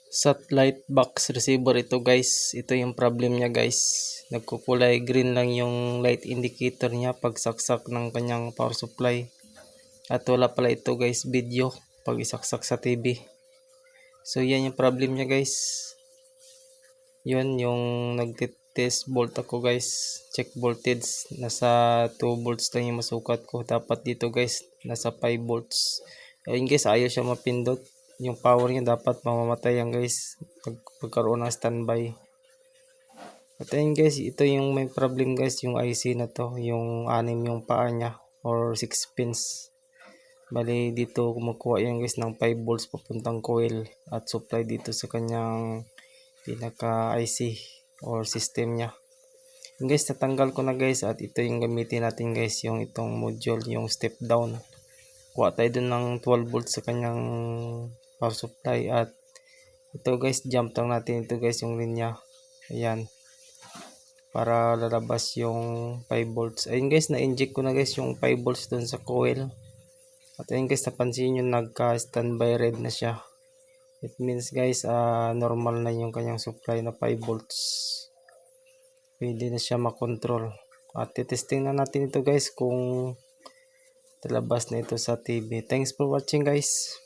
Satellite box receiver ito guys. Ito yung problem niya guys. Nagkukulay green lang yung light indicator niya pag saksak ng kanyang power supply. At wala pala ito guys video pag isaksak sa TV. So yan yung problem niya guys. Yun yung nagtitest volt ako guys. Check voltage. Nasa 2 volts lang yung masukat ko. Dapat dito guys nasa 5 volts. Ayun guys, ayaw siya mapindot. Yung power niya dapat mamamatay yan guys pagkaroon ng standby. At ayun guys, ito yung may problem guys, yung IC na to, yung 6 yung paa niya or 6 pins. Bali dito kumukuha yan guys ng 5 volts papuntang coil at supply dito sa kanyang pinaka IC or system niya. Yung guys, natanggal ko na guys at ito yung gamitin natin guys, yung itong module, yung step down. Kuha tayo dun ng 12 volts sa kanyang power supply at ito guys, jump lang natin ito guys yung linya. Ayan. Para lalabas yung 5 volts. Ayun guys, na-inject ko na guys yung 5 volts dun sa coil. At ayun guys, napansin nyo nagka-standby red na siya. It means guys, normal na yung kanyang supply na 5 volts. Pwede na siya makontrol. At titesting na natin ito guys kung talabas na ito sa TV. Thanks for watching guys.